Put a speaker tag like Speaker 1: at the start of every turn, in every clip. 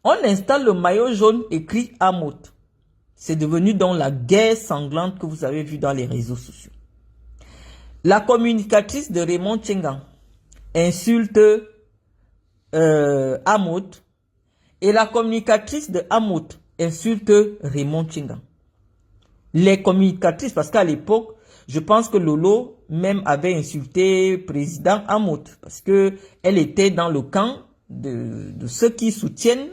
Speaker 1: On installe le maillot jaune écrit Amout. C'est devenu donc la guerre sanglante que vous avez vue dans les réseaux sociaux. La communicatrice de Raymond Tchengan insulte Amout et la communicatrice de Amout insulte Raymond Tchengan. Les communicatrices, parce qu'à l'époque, je pense que Lolo même avait insulté président Amout parce que elle était dans le camp de ceux qui soutiennent,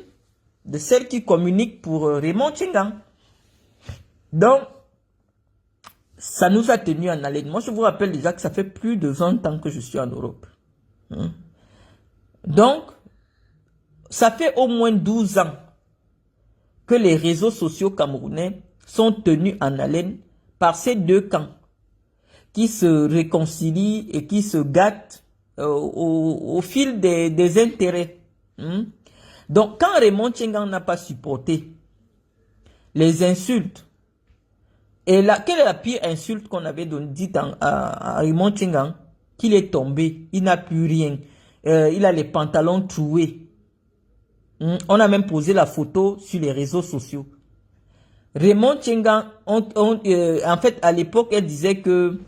Speaker 1: de celles qui communiquent pour Raymond Tchengan. Donc, ça nous a tenu en haleine. Moi, je vous rappelle déjà que ça fait plus de 20 ans que je suis en Europe. Donc, ça fait au moins 12 ans que les réseaux sociaux camerounais sont tenus en haleine par ces deux camps qui se réconcilient et qui se gâtent au fil des intérêts. Donc, quand Raymond Tchengan n'a pas supporté les insultes, et là, quelle est la pire insulte qu'on avait dit à Raymond Tchengan? Qu'il est tombé, il n'a plus rien, il a les pantalons troués. On a même posé la photo sur les réseaux sociaux. Raymond Tchengan, en fait, à l'époque, elle disait que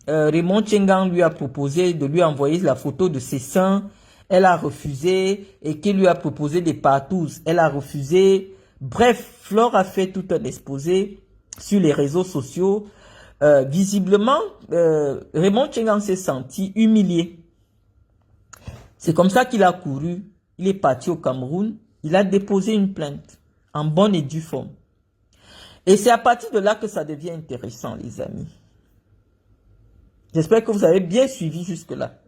Speaker 1: Raymond Tchengan lui a proposé de lui envoyer la photo de ses seins. Elle a refusé et qu'il lui a proposé des partous. Elle a refusé. Bref, Flore a fait tout un exposé sur les réseaux sociaux. Visiblement, Raymond Tchengan s'est senti humilié. C'est comme ça qu'il a couru. Il est parti au Cameroun. Il a déposé une plainte en bonne et due forme. Et c'est à partir de là que ça devient intéressant, les amis. J'espère que vous avez bien suivi jusque-là.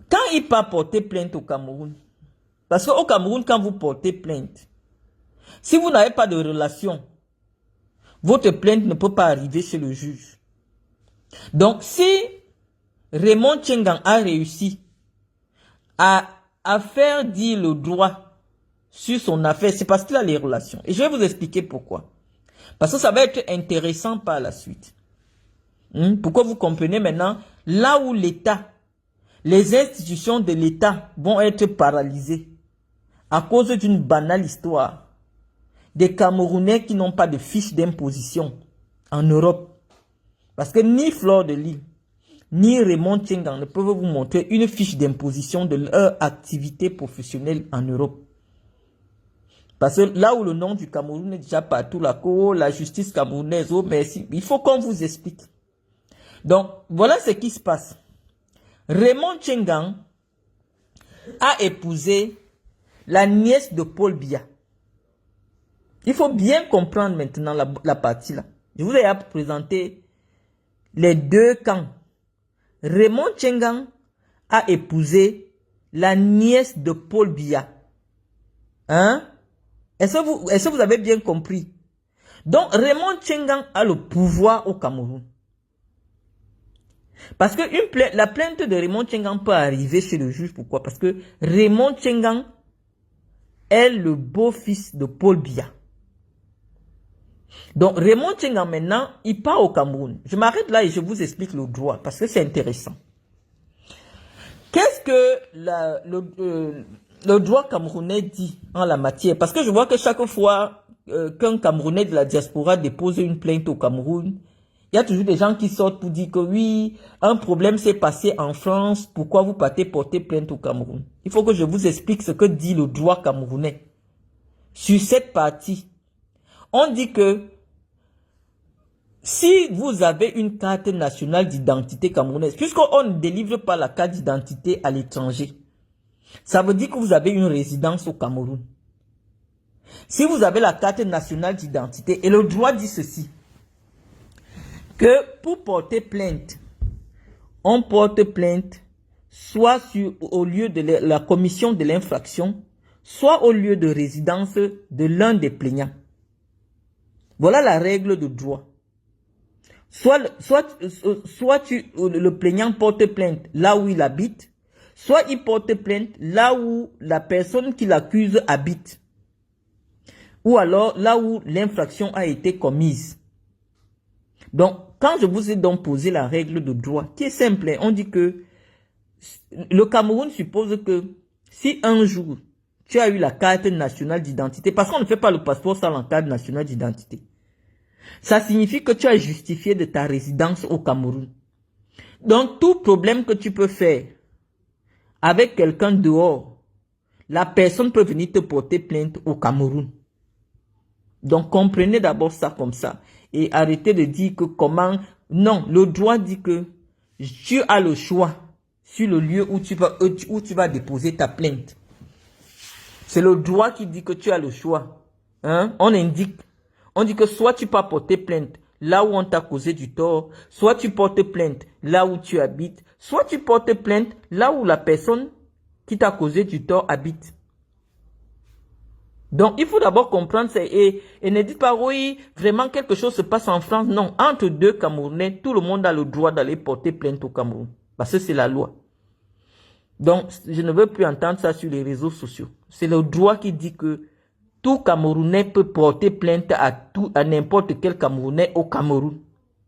Speaker 1: Quand il part porter plainte au Cameroun, parce qu'au Cameroun, quand vous portez plainte, si vous n'avez pas de relation, votre plainte ne peut pas arriver chez le juge. Donc, si Raymond Tchengan a réussi à faire dire le droit sur son affaire, c'est parce qu'il a les relations. Et je vais vous expliquer pourquoi. Parce que ça va être intéressant par la suite. Pourquoi vous comprenez maintenant, là où l'État, les institutions de l'État vont être paralysées à cause d'une banale histoire des Camerounais qui n'ont pas de fiche d'imposition en Europe. Parce que ni Flore de Lys, ni Raymond Tchengan ne peuvent vous montrer une fiche d'imposition de leur activité professionnelle en Europe. Parce que là où le nom du Cameroun est déjà partout, la justice camerounaise, oh merci, il faut qu'on vous explique. Donc, voilà ce qui se passe. Raymond Tchengan a épousé la nièce de Paul Biya. Il faut bien comprendre maintenant la partie là. Je vous ai présenté les deux camps. Raymond Tchengan a épousé la nièce de Paul Biya. Est-ce que vous avez bien compris? Donc, Raymond Tchengan a le pouvoir au Cameroun. Parce que la plainte de Raymond Tchengan peut arriver chez le juge. Pourquoi? Parce que Raymond Tchengan est le beau-fils de Paul Biya. Donc, Raymond Tchengan maintenant, il part au Cameroun. Je m'arrête là et je vous explique le droit parce que c'est intéressant. Qu'est-ce que le droit camerounais dit en la matière? Parce que je vois que chaque fois qu'un Camerounais de la diaspora dépose une plainte au Cameroun, il y a toujours des gens qui sortent pour dire que oui, un problème s'est passé en France, pourquoi vous partez porter plainte au Cameroun? Il faut que je vous explique ce que dit le droit camerounais. Sur cette partie, on dit que si vous avez une carte nationale d'identité camerounaise, puisqu'on ne délivre pas la carte d'identité à l'étranger, ça veut dire que vous avez une résidence au Cameroun. Si vous avez la carte nationale d'identité, et le droit dit ceci, que pour porter plainte, on porte plainte soit au lieu de la commission de l'infraction, soit au lieu de résidence de l'un des plaignants. Voilà la règle de droit. Soit le plaignant porte plainte là où il habite, soit il porte plainte là où la personne qui l'accuse habite, ou alors là où l'infraction a été commise. Donc, quand je vous ai donc posé la règle de droit, qui est simple, on dit que le Cameroun suppose que Si un jour, tu as eu la carte nationale d'identité, parce qu'on ne fait pas le passeport sans la carte nationale d'identité, ça signifie que tu as justifié de ta résidence au Cameroun. Donc, tout problème que tu peux faire avec quelqu'un dehors, la personne peut venir te porter plainte au Cameroun. Donc, comprenez d'abord ça comme ça. Et arrêtez de dire que comment... Non, le droit dit que tu as le choix sur le lieu où tu vas déposer ta plainte. C'est le droit qui dit que tu as le choix. Hein? On indique. On dit que soit tu peux porter plainte là où on t'a causé du tort, soit tu portes plainte là où tu habites, soit tu portes plainte là où la personne qui t'a causé du tort habite. Donc, il faut d'abord comprendre ça et ne dites pas, oui, vraiment quelque chose se passe en France. Non, entre deux Camerounais, tout le monde a le droit d'aller porter plainte au Cameroun. Parce que c'est la loi. Donc, je ne veux plus entendre ça sur les réseaux sociaux. C'est le droit qui dit que tout Camerounais peut porter plainte à n'importe quel Camerounais au Cameroun.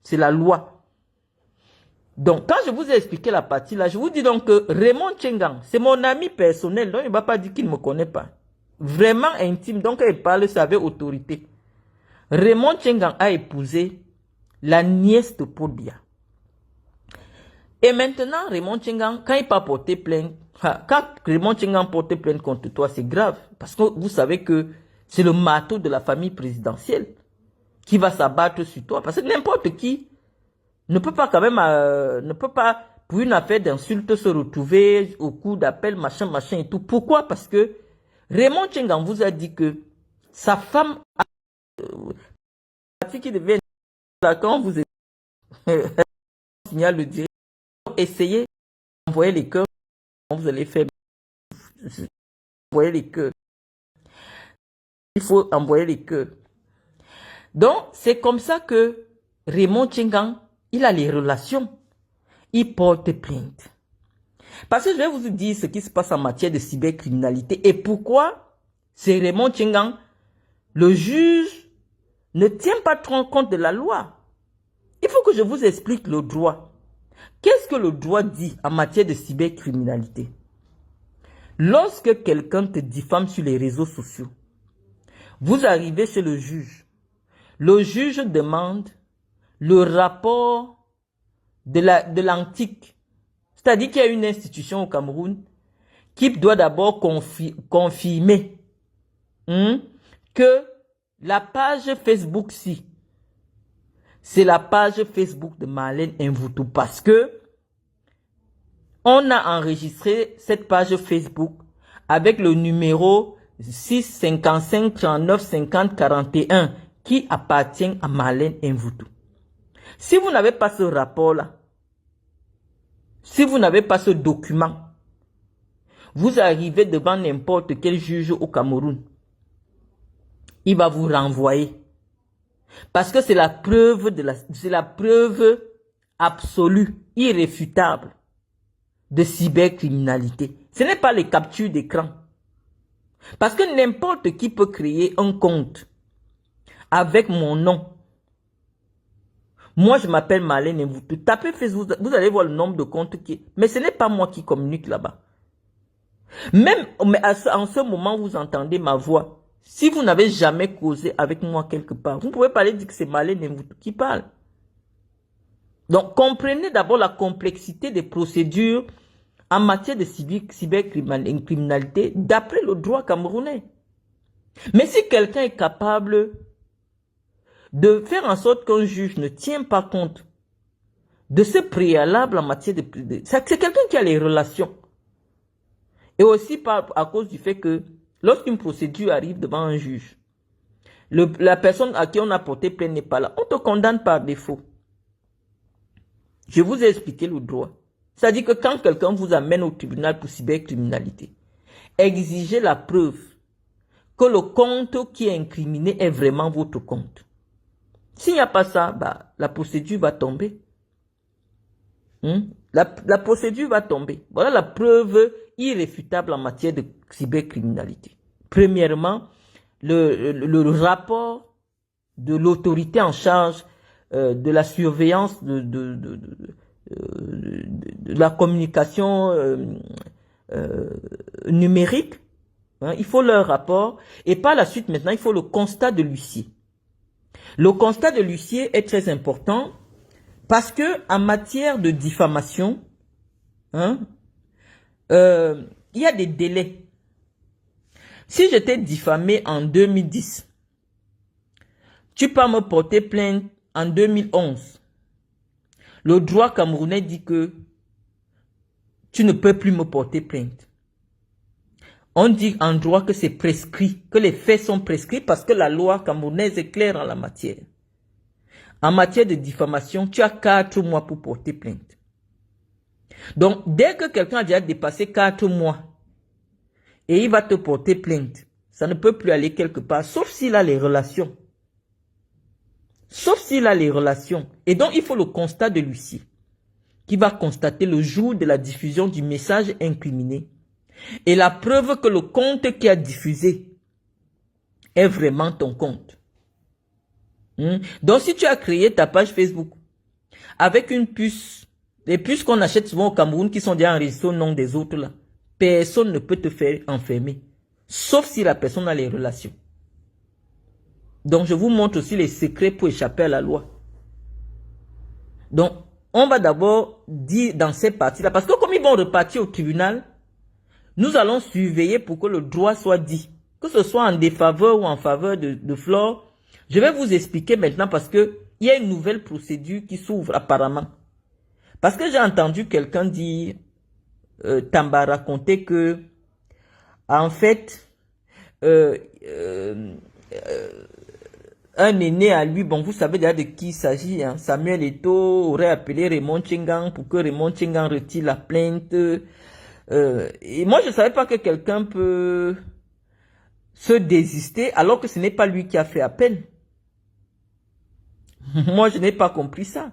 Speaker 1: C'est la loi. Donc, quand je vous ai expliqué la partie là, je vous dis donc que Raymond Tchengang, c'est mon ami personnel, donc il ne va pas dire qu'il ne me connaît pas. Vraiment intime, donc il parle ça avec autorité. Raymond Tchengang a épousé la nièce de Paul Biya. Et maintenant, Raymond Tchengang, quand il va porter plainte, quand Raymond Tchengang porte plainte contre toi, c'est grave. Parce que vous savez que c'est le marteau de la famille présidentielle qui va s'abattre sur toi. Parce que n'importe qui ne peut pas quand même, ne peut pas, pour une affaire d'insulte, se retrouver au coup d'appel, machin et tout. Pourquoi? Parce que Raymond Tchengang vous a dit que sa femme a qui devait quand vous signale le direct, essayez d'envoyer les cœurs, vous allez faire envoyer les cœurs. Il faut envoyer les cœurs. Donc, c'est comme ça que Raymond Tchengang, il a les relations. Il porte plainte. Parce que je vais vous dire ce qui se passe en matière de cybercriminalité et pourquoi c'est Raymond Tchengang, le juge ne tient pas trop compte de la loi. Il faut que je vous explique le droit. Qu'est-ce que le droit dit en matière de cybercriminalité? Lorsque quelqu'un te diffame sur les réseaux sociaux, vous arrivez chez le juge. Le juge demande le rapport de l'antique. C'est-à-dire qu'il y a une institution au Cameroun qui doit d'abord confirmer que la page Facebook-ci, c'est la page Facebook de Marlène Mvoutou parce que on a enregistré cette page Facebook avec le numéro 655 39 50 41 qui appartient à Marlène Mvoutou. Si vous n'avez pas ce rapport-là, si vous n'avez pas ce document, vous arrivez devant n'importe quel juge au Cameroun, il va vous renvoyer. Parce que c'est la preuve absolue, irréfutable de cybercriminalité. Ce n'est pas les captures d'écran. Parce que n'importe qui peut créer un compte avec mon nom. Moi, je m'appelle Marlène et vous tapez Facebook, vous allez voir le nombre de comptes qui... Mais ce n'est pas moi qui communique là-bas. Même en ce moment, vous entendez ma voix. Si vous n'avez jamais causé avec moi quelque part, vous pouvez pas aller dire que c'est Marlène et vous qui parle. Donc, comprenez d'abord la complexité des procédures en matière de cybercriminalité d'après le droit camerounais. Mais si quelqu'un est capable de faire en sorte qu'un juge ne tient pas compte de ce préalable en matière de... C'est quelqu'un qui a les relations. Et aussi à cause du fait que lorsqu'une procédure arrive devant un juge, la personne à qui on a porté plainte n'est pas là, on te condamne par défaut. Je vous ai expliqué le droit. C'est-à-dire que quand quelqu'un vous amène au tribunal pour cybercriminalité, exigez la preuve que le compte qui est incriminé est vraiment votre compte. S'il n'y a pas ça, bah, la procédure va tomber. La procédure va tomber. Voilà la preuve irréfutable en matière de cybercriminalité. Premièrement, le rapport de l'autorité en charge de la surveillance de la communication numérique. Hein, il faut leur rapport. Et par la suite, maintenant, il faut le constat de l'huissier. Le constat de l'huissier est très important parce que en matière de diffamation, hein, il y a des délais. Si je t'ai diffamé en 2010, tu peux me porter plainte en 2011. Le droit camerounais dit que tu ne peux plus me porter plainte. On dit en droit que c'est prescrit, que les faits sont prescrits parce que la loi camerounaise est claire en la matière. En matière de diffamation, tu as 4 mois pour porter plainte. Donc, dès que quelqu'un a déjà dépassé 4 mois et il va te porter plainte, ça ne peut plus aller quelque part, sauf s'il a les relations. Sauf s'il a les relations. Et donc, il faut le constat de l'huissier qui va constater le jour de la diffusion du message incriminé et la preuve que le compte qui a diffusé est vraiment ton compte. Donc, si tu as créé ta page Facebook avec une puce, les puces qu'on achète souvent au Cameroun qui sont déjà enregistrées au nom des autres là, personne ne peut te faire enfermer, sauf si la personne a les relations. Donc, je vous montre aussi les secrets pour échapper à la loi. Donc, on va d'abord dire dans ces parties-là, parce que comme ils vont repartir au tribunal, nous allons surveiller pour que le droit soit dit, que ce soit en défaveur ou en faveur de Flore. Je vais vous expliquer maintenant parce que il y a une nouvelle procédure qui s'ouvre apparemment. Parce que j'ai entendu quelqu'un dire, Tamba raconter que, en fait, un aîné à lui, bon, vous savez déjà de qui il s'agit, hein, Samuel Eto'o aurait appelé Raymond Tchengang pour que Raymond Tchengang retire la plainte. Et moi, je ne savais pas que quelqu'un peut se désister alors que ce n'est pas lui qui a fait appel. Moi, je n'ai pas compris ça.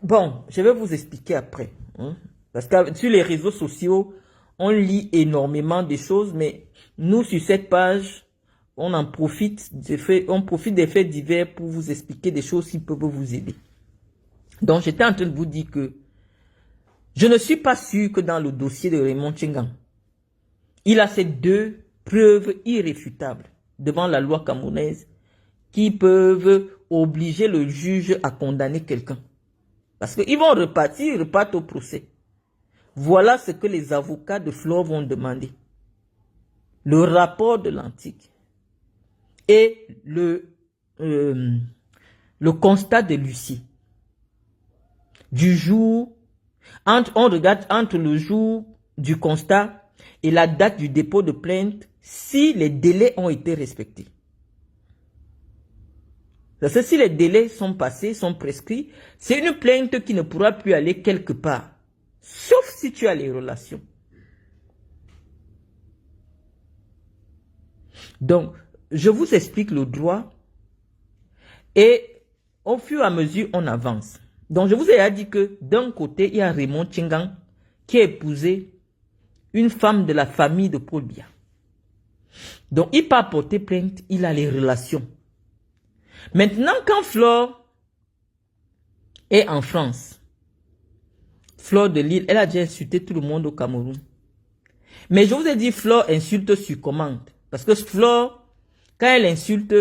Speaker 1: Bon, je vais vous expliquer après. Hein, parce que sur les réseaux sociaux, on lit énormément de choses, mais nous, sur cette page, on en profite des faits divers pour vous expliquer des choses qui peuvent vous aider. Donc, j'étais en train de vous dire que je ne suis pas sûr que dans le dossier de Raymond Tchengang, il a ces 2 preuves irréfutables devant la loi camerounaise qui peuvent obliger le juge à condamner quelqu'un. Parce qu'ils vont repartir, ils repartent au procès. Voilà ce que les avocats de Flore vont demander. Le rapport de l'antique et le constat de l'huissier. Du jour, on regarde entre le jour du constat et la date du dépôt de plainte si les délais ont été respectés. Parce que si les délais sont passés, sont prescrits, c'est une plainte qui ne pourra plus aller quelque part. Sauf si tu as les relations. Donc, je vous explique le droit et au fur et à mesure, on avance. Donc, je vous ai dit que d'un côté, il y a Raymond Tchengang qui a épousé une femme de la famille de Paul Biya. Donc, il peut porter plainte, il a les relations. Maintenant, quand Flore est en France, Flore de Lille, elle a déjà insulté tout le monde au Cameroun. Mais je vous ai dit, Flore insulte sur commande. Parce que Flore, quand elle insulte,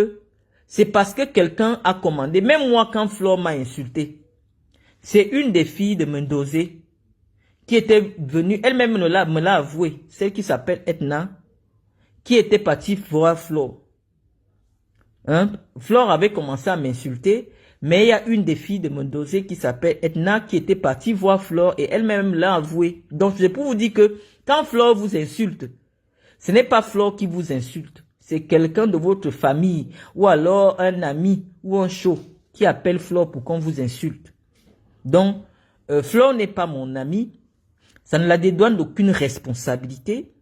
Speaker 1: c'est parce que quelqu'un a commandé. Même moi, quand Flore m'a insulté, c'est une des filles de Mendozé qui était venue, elle-même me l'a avoué, celle qui s'appelle Etna, qui était partie voir Flore. Hein? Flore avait commencé à m'insulter, mais il y a une des filles de Mendozé qui s'appelle Etna qui était partie voir Flore et elle-même l'a avoué. Donc c'est pour vous dire que quand Flore vous insulte, ce n'est pas Flore qui vous insulte, c'est quelqu'un de votre famille ou alors un ami ou un show qui appelle Flore pour qu'on vous insulte. Donc, Flore n'est pas mon ami, ça ne la dédouane d'aucune responsabilité,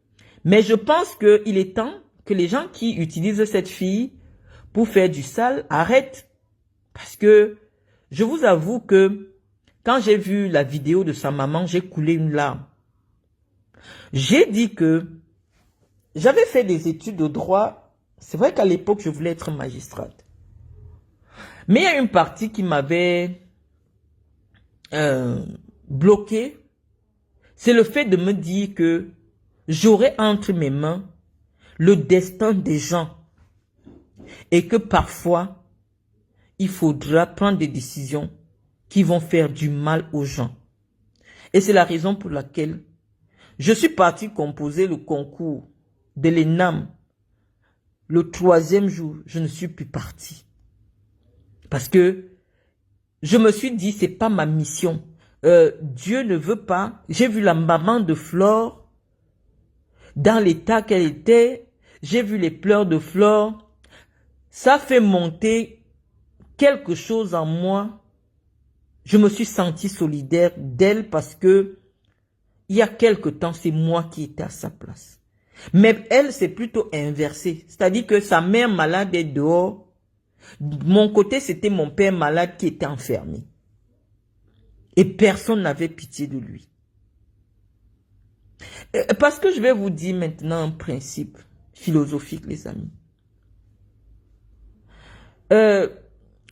Speaker 1: mais je pense qu'il est temps que les gens qui utilisent cette fille pour faire du sale arrêtent. Parce que je vous avoue que quand j'ai vu la vidéo de sa maman, j'ai coulé une larme. J'ai dit que j'avais fait des études de droit. C'est vrai qu'à l'époque, je voulais être magistrate. Mais il y a une partie qui m'avait bloqué. c'est le fait de me dire que j'aurai entre mes mains le destin des gens et que parfois, il faudra prendre des décisions qui vont faire du mal aux gens. Et c'est la raison pour laquelle je suis parti composer le concours de l'ENAM. Le 3e jour, je ne suis plus parti. Parce que je me suis dit, c'est pas ma mission. Dieu ne veut pas. J'ai vu la maman de Flore dans l'état qu'elle était. J'ai vu les pleurs de Flore. Ça fait monter quelque chose en moi. Je me suis senti solidaire d'elle parce que il y a quelque temps, c'est moi qui étais à sa place. Mais elle, c'est plutôt inversé. C'est-à-dire que sa mère malade est dehors. Mon côté, c'était mon père malade qui était enfermé. Et personne n'avait pitié de lui. Parce que je vais vous dire maintenant un principe philosophique, les amis.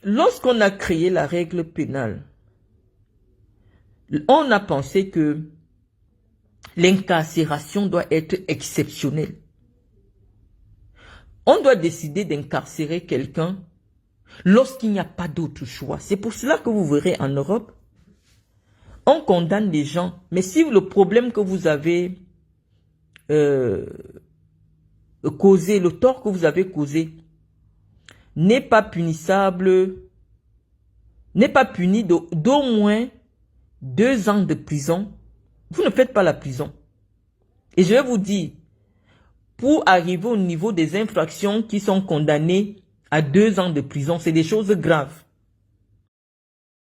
Speaker 1: Lorsqu'on a créé la règle pénale, on a pensé que l'incarcération doit être exceptionnelle. On doit décider d'incarcérer quelqu'un lorsqu'il n'y a pas d'autre choix. C'est pour cela que vous verrez en Europe, on condamne les gens. Mais si le problème que vous avez causé, le tort que vous avez causé, n'est pas punissable, n'est pas puni d'au moins 2 ans de prison, vous ne faites pas la prison. Et je vais vous dire, pour arriver au niveau des infractions qui sont condamnées à 2 ans de prison, c'est des choses graves.